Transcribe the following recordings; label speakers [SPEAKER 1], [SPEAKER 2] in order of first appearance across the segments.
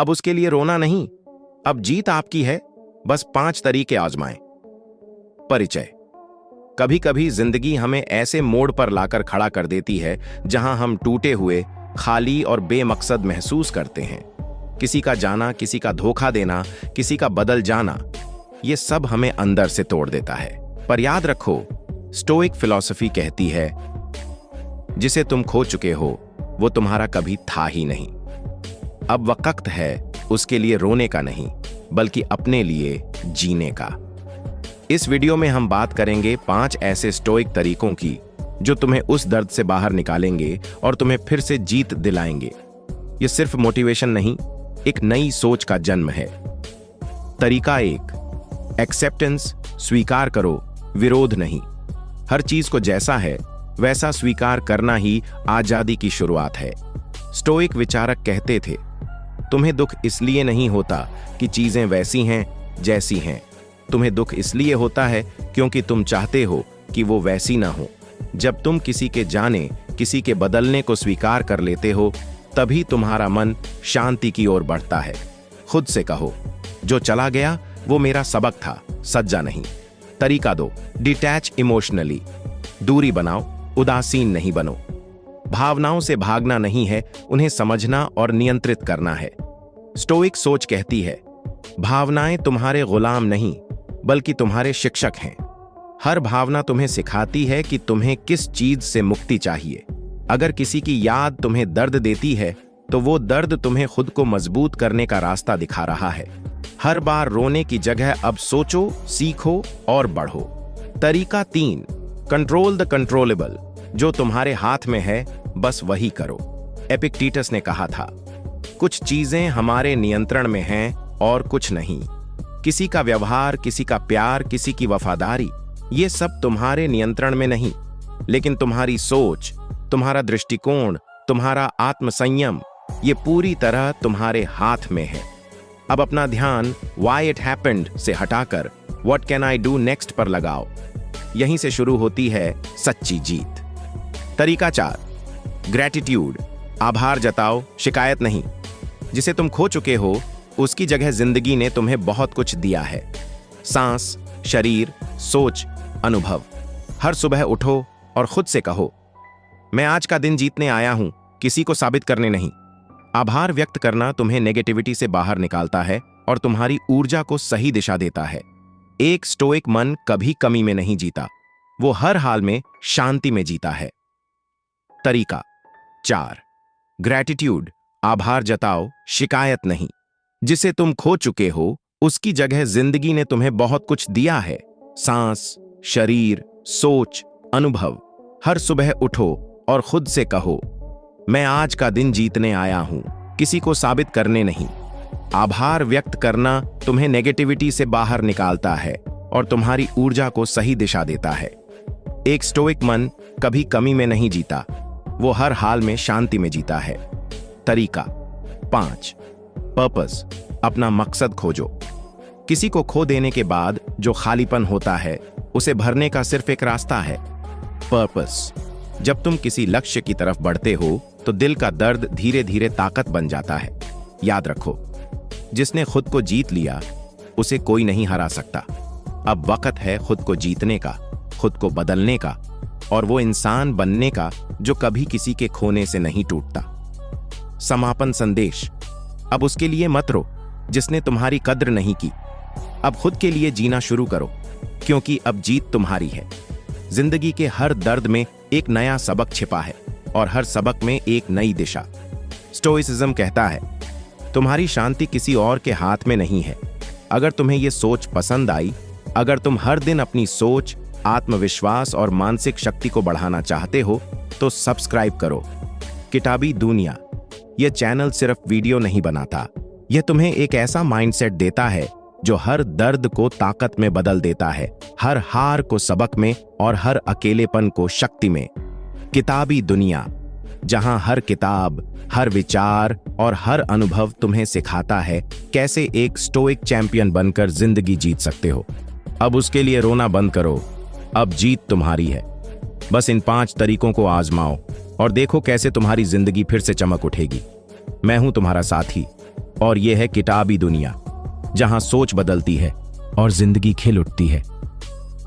[SPEAKER 1] अब उसके लिए रोना नहीं, अब जीत आपकी है, बस 5 तरीके आजमाएं। परिचय। कभी कभी जिंदगी हमें ऐसे मोड़ पर लाकर खड़ा कर देती है जहां हम टूटे हुए, खाली और बेमकसद महसूस करते हैं। किसी का जाना, किसी का धोखा देना, किसी का बदल जाना, ये सब हमें अंदर से तोड़ देता है। पर याद रखो, स्टोइक फिलॉसफी कहती है, जिसे तुम खो चुके हो वो तुम्हारा कभी था ही नहीं। अब वक्त है उसके लिए रोने का नहीं, बल्कि अपने लिए जीने का। इस वीडियो में हम बात करेंगे 5 ऐसे स्टोइक तरीकों की जो तुम्हें उस दर्द से बाहर निकालेंगे और तुम्हें फिर से जीत दिलाएंगे। ये सिर्फ मोटिवेशन नहीं, एक नई सोच का जन्म है। तरीका 1, एक्सेप्टेंस। स्वीकार करो, विरोध नहीं। हर चीज को जैसा है वैसा स्वीकार करना ही आजादी की शुरुआत है। स्टोइक विचारक कहते थे, तुम्हें दुख इसलिए नहीं होता कि चीजें वैसी हैं जैसी हैं, तुम्हें दुख इसलिए होता है क्योंकि तुम चाहते हो कि वो वैसी ना हो। जब तुम किसी के जाने, किसी के बदलने को स्वीकार कर लेते हो, तभी तुम्हारा मन शांति की ओर बढ़ता है। खुद से कहो, जो चला गया वो मेरा सबक था, सज्जा नहीं। तरीका 2, डिटैच इमोशनली। दूरी बनाओ, उदासीन नहीं बनो। भावनाओं से भागना नहीं है, उन्हें समझना और नियंत्रित करना है। स्टोइक सोच कहती है, भावनाएं तुम्हारे गुलाम नहीं, बल्कि तुम्हारे शिक्षक हैं। हर भावना तुम्हें सिखाती है कि तुम्हें किस चीज से मुक्ति चाहिए। अगर किसी की याद तुम्हें दर्द देती है, तो वो दर्द तुम्हें खुद को मजबूत करने का रास्ता दिखा रहा है। हर बार रोने की जगह अब सोचो, सीखो और बढ़ो। तरीका 3, कंट्रोल द कंट्रोलेबल। जो तुम्हारे हाथ में है बस वही करो। एपिक्टेटस ने कहा था, कुछ चीजें हमारे नियंत्रण में हैं और कुछ नहीं। किसी का व्यवहार, किसी का प्यार, किसी की वफादारी, ये सब तुम्हारे नियंत्रण में नहीं, लेकिन तुम्हारी सोच, तुम्हारा दृष्टिकोण, तुम्हारा आत्मसंयम, ये पूरी तरह तुम्हारे हाथ में है। अब अपना ध्यान व्हाई इट हैपेंड से हटाकर what can I do next पर लगाओ। यहीं से शुरू होती है सच्ची जीत। तरीका 4, ग्रैटिट्यूड। आभार जताओ, शिकायत नहीं। जिसे तुम खो चुके हो उसकी जगह जिंदगी ने तुम्हें बहुत कुछ दिया है। सांस, शरीर, सोच, अनुभव। हर सुबह उठो और खुद से कहो, मैं आज का दिन जीतने आया हूं, किसी को साबित करने नहीं। आभार व्यक्त करना तुम्हें नेगेटिविटी से बाहर निकालता है और तुम्हारी ऊर्जा को सही दिशा देता है। एक स्टोइक मन कभी कमी में नहीं जीता, वो हर हाल में शांति में जीता है। तरीका 4, ग्रैटिट्यूड। आभार जताओ, शिकायत नहीं। जिसे तुम खो चुके हो उसकी जगह जिंदगी ने तुम्हें बहुत कुछ दिया है। सांस, शरीर, सोच, अनुभव। हर सुबह उठो और खुद से कहो, मैं आज का दिन जीतने आया हूं, किसी को साबित करने नहीं। आभार व्यक्त करना तुम्हें नेगेटिविटी से बाहर निकालता है और तुम्हारी ऊर्जा को सही दिशा देता है। एक स्टोइक मन कभी कमी में नहीं जीता, वो हर हाल में शांति में जीता है। तरीका 5, पर्पस। अपना मकसद खोजो। किसी को खो देने के बाद जो खालीपन होता है, उसे भरने का सिर्फ एक रास्ता है, पर्पस। जब तुम किसी लक्ष्य की तरफ बढ़ते हो तो दिल का दर्द धीरे धीरे ताकत बन जाता है। याद रखो, जिसने खुद को जीत लिया उसे कोई नहीं हरा सकता। अब वक्त है खुद को जीतने का, खुद को बदलने का और वो इंसान बनने का जो कभी किसी के खोने से नहीं टूटता। समापन संदेश। अब उसके लिए मत रो जिसने तुम्हारी कद्र नहीं की। अब खुद के लिए जीना शुरू करो, क्योंकि अब जीत तुम्हारी है। जिंदगी के हर दर्द में एक नया सबक छिपा है और हर सबक में एक नई दिशा। स्टोइसिज्म कहता है, तुम्हारी शांति किसी और के हाथ में नहीं है। अगर तुम्हें यह सोच पसंद आई, अगर तुम हर दिन अपनी सोच, आत्मविश्वास और मानसिक शक्ति को बढ़ाना चाहते हो, तो सब्सक्राइब करो किताबी दुनिया। यह चैनल सिर्फ वीडियो नहीं बनाता, यह तुम्हें एक ऐसा माइंडसेट देता है जो हर दर्द को ताकत में बदल देता है, हर हार को सबक में और हर अकेलेपन को शक्ति में। किताबी दुनिया, जहां हर किताब, हर विचार और हर अनुभव तुम्हें सिखाता है कैसे एक स्टोइक चैंपियन बनकर जिंदगी जीत सकते हो। अब उसके लिए रोना बंद करो, अब जीत तुम्हारी है। बस इन 5 तरीकों को आजमाओ और देखो कैसे तुम्हारी जिंदगी फिर से चमक उठेगी। मैं हूं तुम्हारा साथी, और यह है किताबी दुनिया, जहां सोच बदलती है और जिंदगी खिल उठती है।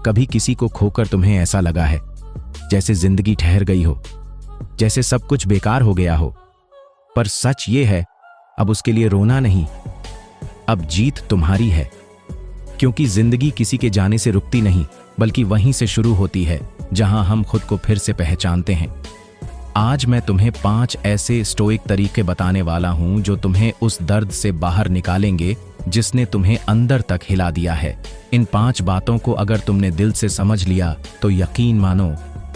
[SPEAKER 1] कभी किसी को खोकर तुम्हें ऐसा लगा है जैसे जिंदगी ठहर गई हो, जैसे सब कुछ बेकार हो गया हो। पर सच ये है, अब उसके लिए रोना नहीं, अब जीत तुम्हारी है। क्योंकि जिंदगी किसी के जाने से रुकती नहीं, बल्कि वहीं से शुरू होती है जहां हम खुद को फिर से पहचानते हैं। आज मैं तुम्हें 5 ऐसे स्टोइक तरीके बताने वाला हूं जो तुम्हें उस दर्द से बाहर निकालेंगे जिसने तुम्हें अंदर तक हिला दिया है। इन 5 बातों को अगर तुमने दिल से समझ लिया तो यकीन मानो,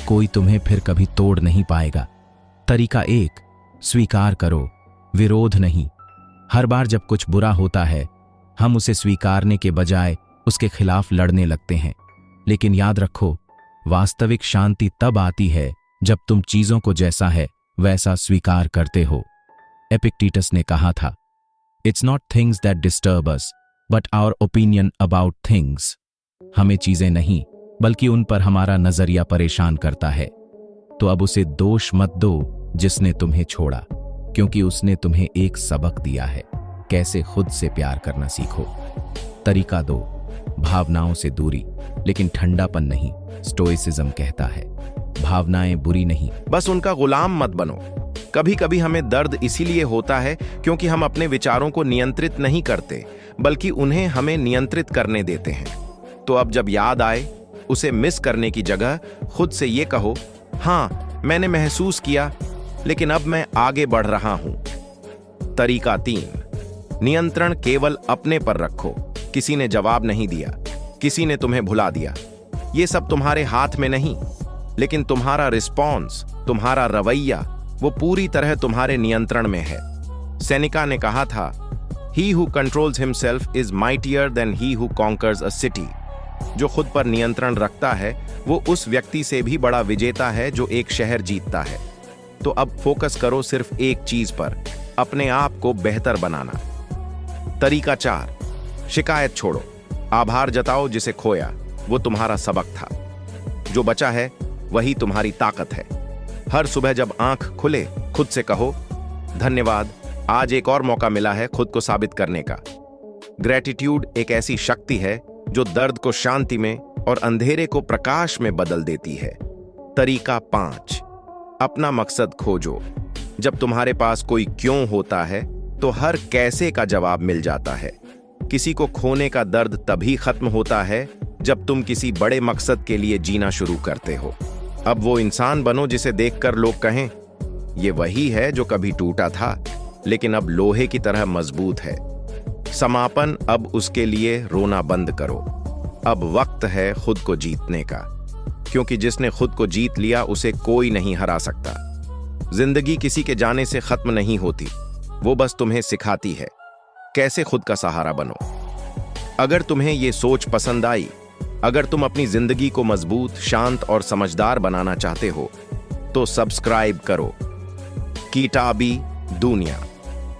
[SPEAKER 1] कोई तुम्हें फिर कभी तोड़ नहीं पाएगा। तरीका 1, स्वीकार करो, विरोध नहीं। हर बार जब कुछ बुरा होता है, हम उसे स्वीकारने के बजाय उसके खिलाफ लड़ने लगते हैं। लेकिन याद रखो, वास्तविक शांति तब आती है जब तुम चीजों को जैसा है वैसा स्वीकार करते हो। एपिक्टेटस ने कहा था, it's not things that disturb us but our opinion about things. हमें चीजें नहीं, बल्कि उन पर हमारा नजरिया परेशान करता है। तो अब उसे दोष मत दो जिसने तुम्हें छोड़ा, क्योंकि उसने तुम्हें एक सबक दिया है, कैसे खुद से प्यार करना सीखो। तरीका 2, भावनाओं से दूरी, लेकिन ठंडापन नहीं। स्टोइसिज्म कहता है, भावनाएं बुरी नहीं, बस उनका गुलाम मत बनो। कभी कभी हमें दर्द इसीलिए होता है क्योंकि हम अपने विचारों को नियंत्रित नहीं करते, बल्कि उन्हें हमें नियंत्रित करने देते हैं। तो अब जब याद आए, उसे मिस करने की जगह खुद से ये कहो, हाँ मैंने महसूस किया, लेकिन अब मैं आगे बढ़ रहा हूं। तरीका 3, नियंत्रण केवल अपने पर रखो। किसी ने जवाब नहीं दिया, किसी ने तुम्हें भुला दिया, ये सब तुम्हारे हाथ में नहीं, लेकिन तुम्हारा रिस्पॉन्स, तुम्हारा रवैया, वो पूरी तरह तुम्हारे नियंत्रण में है। सेनेका ने कहा था, he who controls himself is mightier than he who conquers a city. जो खुद पर नियंत्रण रखता है वो उस व्यक्ति से भी बड़ा विजेता है जो एक शहर जीतता है। तो अब फोकस करो सिर्फ एक चीज पर, अपने आप को बेहतर बनाना। तरीका 4, शिकायत छोड़ो, आभार जताओ। जिसे खोया वो तुम्हारा सबक था, जो बचा है वही तुम्हारी ताकत है। हर सुबह जब आंख खुले, खुद से कहो, धन्यवाद, आज एक और मौका मिला है खुद को साबित करने का। ग्रेटिट्यूड एक ऐसी शक्ति है जो दर्द को शांति में और अंधेरे को प्रकाश में बदल देती है। तरीका 5, अपना मकसद खोजो। जब तुम्हारे पास कोई क्यों होता है तो हर कैसे का जवाब मिल जाता है। किसी को खोने का दर्द तभी खत्म होता है जब तुम किसी बड़े मकसद के लिए जीना शुरू करते हो। अब वो इंसान बनो जिसे देखकर लोग कहें, ये वही है जो कभी टूटा था लेकिन अब लोहे की तरह मजबूत है। समापन, अब उसके लिए रोना बंद करो। अब वक्त है खुद को जीतने का, क्योंकि जिसने खुद को जीत लिया उसे कोई नहीं हरा सकता। जिंदगी किसी के जाने से खत्म नहीं होती, वो बस तुम्हें सिखाती है कैसे खुद का सहारा बनो। अगर तुम्हें ये सोच पसंद आई, अगर तुम अपनी जिंदगी को मजबूत, शांत और समझदार बनाना चाहते हो, तो सब्सक्राइब करो किताबी दुनिया।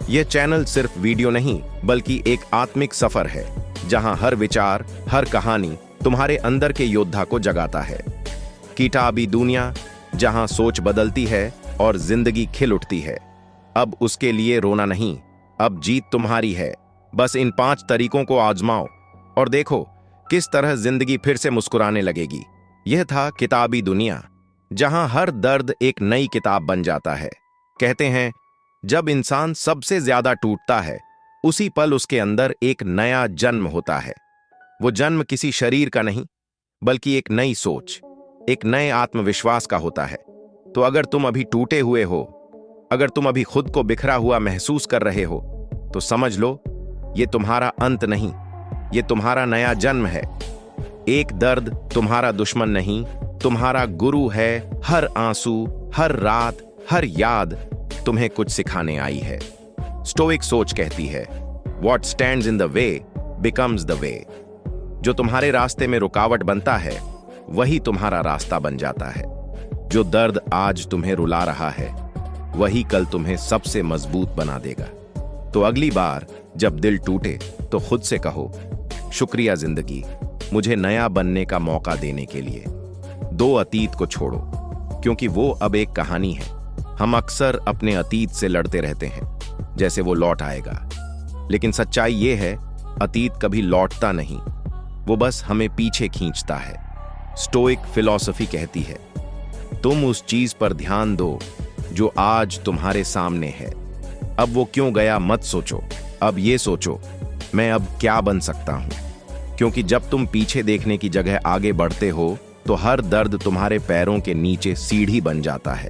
[SPEAKER 1] यह चैनल सिर्फ वीडियो नहीं, बल्कि एक आत्मिक सफर है, जहां हर विचार, हर कहानी तुम्हारे अंदर के योद्धा को जगाता है। किताबी दुनिया, जहां सोच बदलती है और जिंदगी खिल उठती है। अब उसके लिए रोना नहीं, अब जीत तुम्हारी है। बस इन 5 तरीकों को आजमाओ और देखो किस तरह जिंदगी फिर से मुस्कुराने लगेगी। यह था किताबी दुनिया, जहां हर दर्द एक नई किताब बन जाता है। कहते हैं, जब इंसान सबसे ज्यादा टूटता है, उसी पल उसके अंदर एक नया जन्म होता है। वो जन्म किसी शरीर का नहीं, बल्कि एक नई सोच, एक नए आत्मविश्वास का होता है। तो अगर तुम अभी टूटे हुए हो, अगर तुम अभी खुद को बिखरा हुआ महसूस कर रहे हो, तो समझ लो ये तुम्हारा अंत नहीं, ये तुम्हारा नया जन्म है। एक दर्द तुम्हारा दुश्मन नहीं, तुम्हारा गुरु है। हर आंसू, हर रात, हर याद तुम्हें कुछ सिखाने आई है। स्टोइक सोच कहती है, What stands in the way becomes the way। जो तुम्हारे रास्ते में रुकावट बनता है, वही तुम्हारा रास्ता बन जाता है। जो दर्द आज तुम्हें रुला रहा है, वही कल तुम्हें सबसे मजबूत बना देगा। तो अगली बार जब दिल टूटे तो खुद से कहो, शुक्रिया जिंदगी, मुझे नया बनने का मौका देने के लिए। दो अतीत को छोड़ो, क्योंकि वो अब एक कहानी है। हम अक्सर अपने अतीत से लड़ते रहते हैं, जैसे वो लौट आएगा, लेकिन सच्चाई ये है, अतीत कभी लौटता नहीं, वो बस हमें पीछे खींचता है। स्टोइक फिलॉसफी कहती है, तुम उस चीज पर ध्यान दो जो आज तुम्हारे सामने है। अब वो क्यों गया मत सोचो, अब ये सोचो, मैं अब क्या बन सकता हूं। क्योंकि जब तुम पीछे देखने की जगह आगे बढ़ते हो तो हर दर्द तुम्हारे पैरों के नीचे सीढ़ी बन जाता है।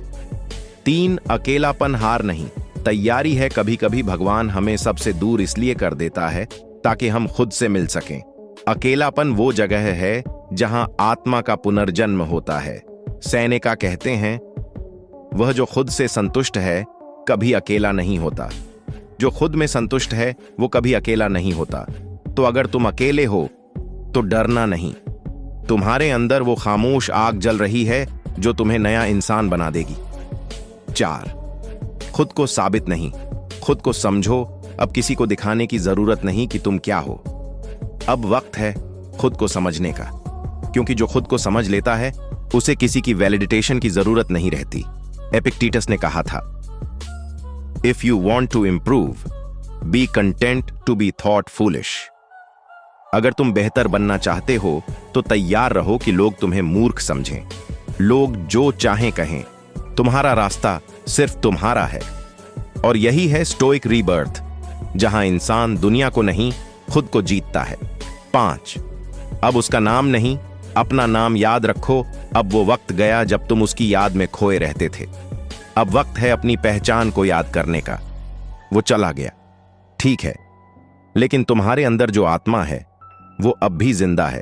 [SPEAKER 1] 3, अकेलापन हार नहीं, तैयारी है। कभी कभी भगवान हमें सबसे दूर इसलिए कर देता है ताकि हम खुद से मिल सकें। अकेलापन वो जगह है जहां आत्मा का पुनर्जन्म होता है। सेनेका कहते हैं, वह जो खुद से संतुष्ट है कभी अकेला नहीं होता। जो खुद में संतुष्ट है वो कभी अकेला नहीं होता। तो अगर तुम अकेले हो तो डरना नहीं। तुम्हारे अंदर वो खामोश आग जल रही है जो तुम्हें नया इंसान बना देगी। 4, खुद को साबित नहीं, खुद को समझो। अब किसी को दिखाने की जरूरत नहीं कि तुम क्या हो। अब वक्त है खुद को समझने का, क्योंकि जो खुद को समझ लेता है उसे किसी की वैलिडिटेशन की जरूरत नहीं रहती। एपिक्टेटस ने कहा था, if you want to improve, be content to be thought foolish. अगर तुम बेहतर बनना चाहते हो तो तैयार रहो कि लोग तुम्हें मूर्ख समझें। लोग जो चाहें कहें, तुम्हारा रास्ता सिर्फ तुम्हारा है। और यही है स्टोइक रीबर्थ, जहां इंसान दुनिया को नहीं खुद को जीतता है। 5, अब उसका नाम नहीं, अपना नाम याद रखो। अब वो वक्त गया जब तुम उसकी याद में खोए रहते थे। अब वक्त है अपनी पहचान को याद करने का। वो चला गया, ठीक है, लेकिन तुम्हारे अंदर जो आत्मा है वो अब भी जिंदा है।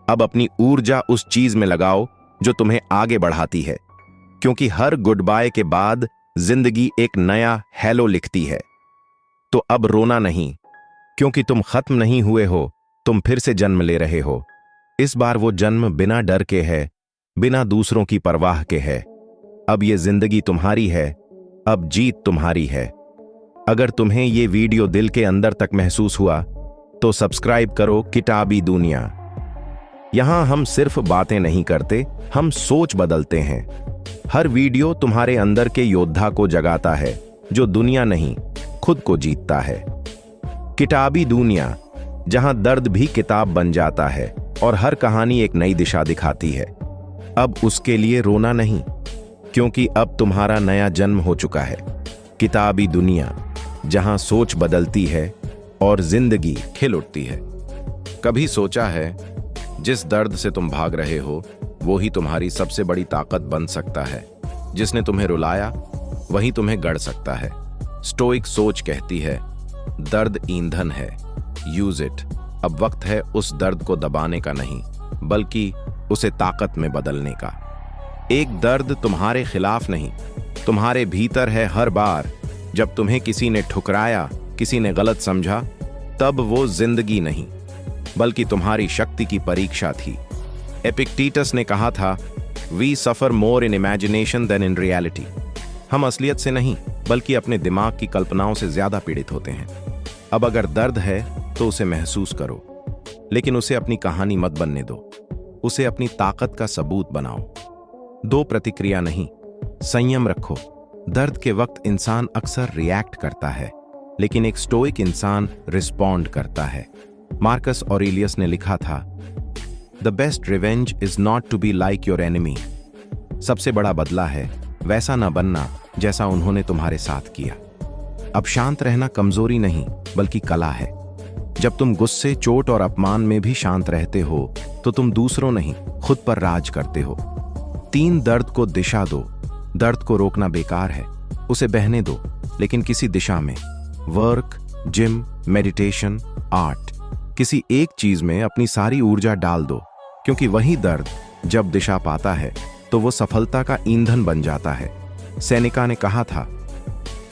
[SPEAKER 1] अब अपनी ऊर्जा उस चीज में लगाओ जो तुम्हें आगे बढ़ाती है, क्योंकि हर गुड बाय के बाद जिंदगी एक नया हेलो लिखती है। तो अब रोना नहीं, क्योंकि तुम खत्म नहीं हुए हो, तुम फिर से जन्म ले रहे हो। इस बार वो जन्म बिना डर के है, बिना दूसरों की परवाह के है। अब ये जिंदगी तुम्हारी है, अब जीत तुम्हारी है। अगर तुम्हें ये वीडियो दिल के अंदर तक महसूस हुआ तो सब्सक्राइब करो किताबी दुनिया। यहां हम सिर्फ बातें नहीं करते, हम सोच बदलते हैं। हर वीडियो तुम्हारे अंदर के योद्धा को जगाता है जो दुनिया नहीं खुद को जीतता है। किताबी दुनिया, जहां दर्द भी किताब बन जाता है और हर कहानी एक नई दिशा दिखाती है। अब उसके लिए रोना नहीं, क्योंकि अब तुम्हारा नया जन्म हो चुका है। किताबी दुनिया, जहां सोच बदलती है और जिंदगी खिल उठती है। कभी सोचा है, जिस दर्द से तुम भाग रहे हो वो ही तुम्हारी सबसे बड़ी ताकत बन सकता है। जिसने तुम्हें रुलाया वही तुम्हें गढ़ सकता है। स्टोइक सोच कहती है, दर्द ईंधन है, यूज इट। अब वक्त है उस दर्द को दबाने का नहीं, बल्कि उसे ताकत में बदलने का। एक दर्द तुम्हारे खिलाफ नहीं, तुम्हारे भीतर है। हर बार जब तुम्हें किसी ने ठुकराया, किसी ने गलत समझा, तब वो जिंदगी नहीं बल्कि तुम्हारी शक्ति की परीक्षा थी। एपिक्टेटस ने कहा था, we suffer more in imagination than in reality. हम असलियत से नहीं बल्कि अपने दिमाग की कल्पनाओं से ज्यादा पीड़ित होते हैं। अब अगर दर्द है तो उसे महसूस करो, लेकिन उसे अपनी कहानी मत बनने दो, उसे अपनी ताकत का सबूत बनाओ। 2 प्रतिक्रिया नहीं, संयम रखो। दर्द के वक्त इंसान अक्सर रिएक्ट करता है, लेकिन एक स्टोइक इंसान रिस्पॉन्ड करता है। मार्कस ऑरेलियस ने लिखा था, the best revenge is not to be like your enemy. सबसे बड़ा बदला है वैसा ना बनना जैसा उन्होंने तुम्हारे साथ किया। अब शांत रहना कमजोरी नहीं बल्कि कला है। जब तुम गुस्से, चोट और अपमान में भी शांत रहते हो तो तुम दूसरों नहीं खुद पर राज करते हो। 3, दर्द को दिशा दो। दर्द को रोकना बेकार है, उसे बहने दो, लेकिन किसी दिशा में। वर्क, जिम, मेडिटेशन, आर्ट, किसी एक चीज में अपनी सारी ऊर्जा डाल दो, क्योंकि वही दर्द जब दिशा पाता है तो वो सफलता का ईंधन बन जाता है। सेनेका ने कहा था,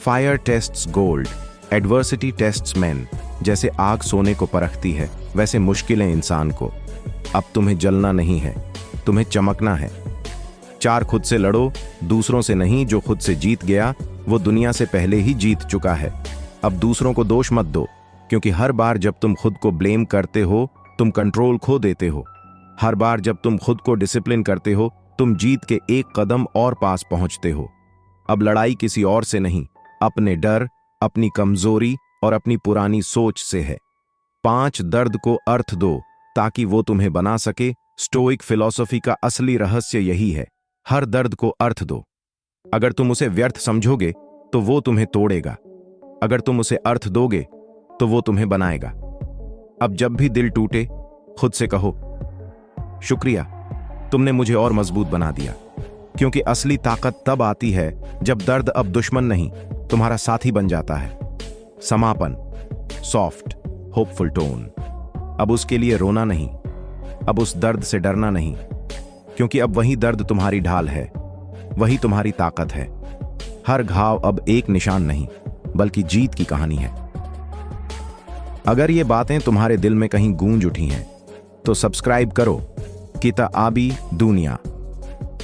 [SPEAKER 1] fire tests gold, adversity tests man. जैसे आग सोने को परखती है, वैसे मुश्किलें इंसान को। अब तुम्हें जलना नहीं है, तुम्हें चमकना है। 4, खुद से लड़ो, दूसरों से नहीं। जो खुद से जीत गया वो दुनिया से पहले ही जीत चुका है। अब दूसरों को दोष मत दो, क्योंकि हर बार जब तुम खुद को ब्लेम करते हो तुम कंट्रोल खो देते हो। हर बार जब तुम खुद को डिसिप्लिन करते हो तुम जीत के एक कदम और पास पहुंचते हो। अब लड़ाई किसी और से नहीं, अपने डर, अपनी कमजोरी और अपनी पुरानी सोच से है। 5 दर्द को अर्थ दो ताकि वो तुम्हें बना सके। स्टोइक फिलॉसफी का असली रहस्य यही है, हर दर्द को अर्थ दो। अगर तुम उसे व्यर्थ समझोगे तो वो तुम्हें तोड़ेगा, अगर तुम उसे अर्थ दोगे तो वो तुम्हें बनाएगा। अब जब भी दिल टूटे खुद से कहो, शुक्रिया, तुमने मुझे और मजबूत बना दिया। क्योंकि असली ताकत तब आती है जब दर्द अब दुश्मन नहीं, तुम्हारा साथी बन जाता है। समापन, सॉफ्ट होपफुल टोन। अब उसके लिए रोना नहीं, अब उस दर्द से डरना नहीं, क्योंकि अब वही दर्द तुम्हारी ढाल है, वही तुम्हारी ताकत है। हर घाव अब एक निशान नहीं बल्कि जीत की कहानी है। अगर ये बातें तुम्हारे दिल में कहीं गूंज उठी हैं तो सब्सक्राइब करो किताबी दुनिया।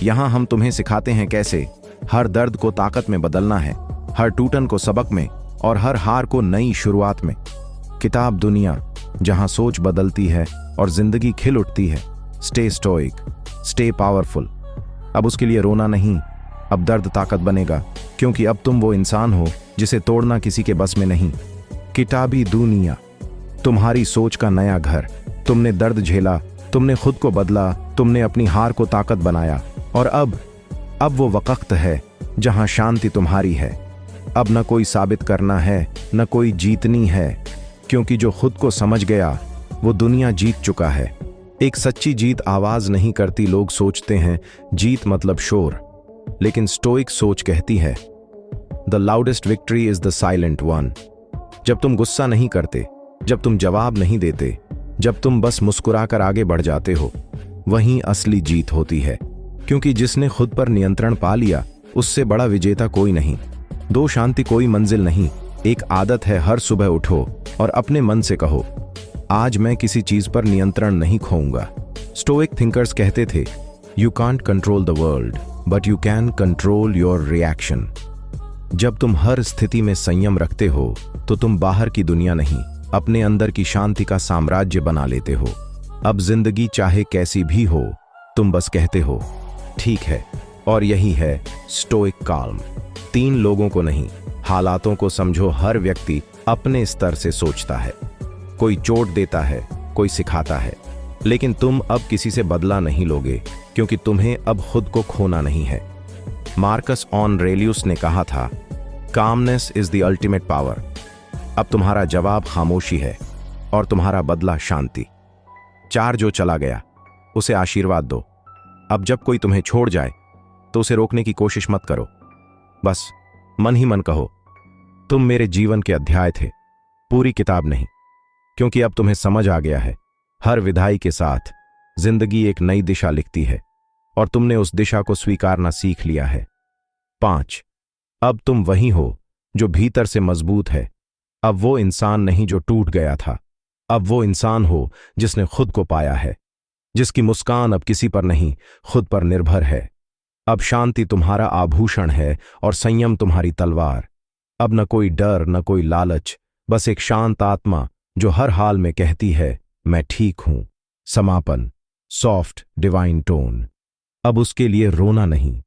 [SPEAKER 1] यहां हम तुम्हें सिखाते हैं कैसे हर दर्द को ताकत में बदलना है, हर टूटन को सबक में और हर हार को नई शुरुआत में। किताब दुनिया, जहां सोच बदलती है और जिंदगी खिल उठती है। Stay stoic, stay powerful. अब उसके लिए रोना नहीं, अब दर्द ताकत बनेगा, क्योंकि अब तुम वो इंसान हो जिसे तोड़ना किसी के बस में नहीं। किताबी दुनिया, तुम्हारी सोच का नया घर। तुमने दर्द झेला, तुमने खुद को बदला, तुमने अपनी हार को ताकत बनाया, और अब वो वक्त है जहां शांति तुम्हारी है। अब न कोई साबित करना है, न कोई जीतनी है, क्योंकि जो खुद को समझ गया वो दुनिया जीत चुका है। एक सच्ची जीत आवाज नहीं करती। लोग सोचते हैं जीत मतलब शोर, लेकिन स्टोइक सोच कहती है the loudest victory is the silent one. जब तुम गुस्सा नहीं करते, जब तुम जवाब नहीं देते, जब तुम बस मुस्कुराकर आगे बढ़ जाते हो, वहीं असली जीत होती है। क्योंकि जिसने खुद पर नियंत्रण पा लिया उससे बड़ा विजेता कोई नहीं। दो शांति कोई मंजिल नहीं, एक आदत है हर सुबह उठो और अपने मन से कहो, आज मैं किसी चीज पर नियंत्रण नहीं खोऊंगा। स्टोइक थिंकर्स कहते थे, you can't control the world but you can control your reaction. जब तुम हर स्थिति में संयम रखते हो तो तुम बाहर की दुनिया नहीं, अपने अंदर की शांति का साम्राज्य बना लेते हो। अब जिंदगी चाहे कैसी भी हो, तुम बस कहते हो ठीक है, और यही है स्टोइक काल्म। 3 लोगों को नहीं, हालातों को समझो। हर व्यक्ति अपने स्तर से सोचता है, कोई चोट देता है, कोई सिखाता है, लेकिन तुम अब किसी से बदला नहीं लोगे, क्योंकि तुम्हें अब खुद को खोना नहीं है। मार्कस ऑरेलियस ने कहा था, calmness is the ultimate power. अब तुम्हारा जवाब खामोशी है और तुम्हारा बदला शांति। 4 जो चला गया उसे आशीर्वाद दो। अब जब कोई तुम्हें छोड़ जाए तो उसे रोकने की कोशिश मत करो, बस मन ही मन कहो, तुम मेरे जीवन के अध्याय थे, पूरी किताब नहीं। क्योंकि अब तुम्हें समझ आ गया है, हर विदाई के साथ जिंदगी एक नई दिशा लिखती है, और तुमने उस दिशा को स्वीकारना सीख लिया है। 5 अब तुम वही हो जो भीतर से मजबूत है। अब वो इंसान नहीं जो टूट गया था, अब वो इंसान हो जिसने खुद को पाया है, जिसकी मुस्कान अब किसी पर नहीं, खुद पर निर्भर है। अब शांति तुम्हारा आभूषण है और संयम तुम्हारी तलवार। अब न कोई डर, न कोई लालच, बस एक शांत आत्मा जो हर हाल में कहती है मैं ठीक हूं। समापन, सॉफ्ट डिवाइन टोन। अब उसके लिए रोना नहीं,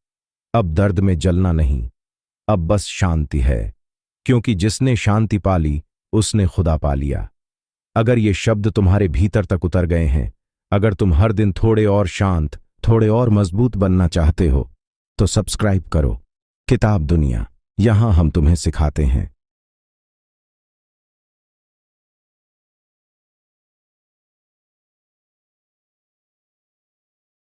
[SPEAKER 1] अब दर्द में जलना नहीं, अब बस शांति है, क्योंकि जिसने शांति पाली उसने खुदा पा लिया। अगर ये शब्द तुम्हारे भीतर तक उतर गए हैं, अगर तुम हर दिन थोड़े और शांत, थोड़े और मजबूत बनना चाहते हो, तो सब्सक्राइब करो किताब दुनिया। यहां हम तुम्हें सिखाते हैं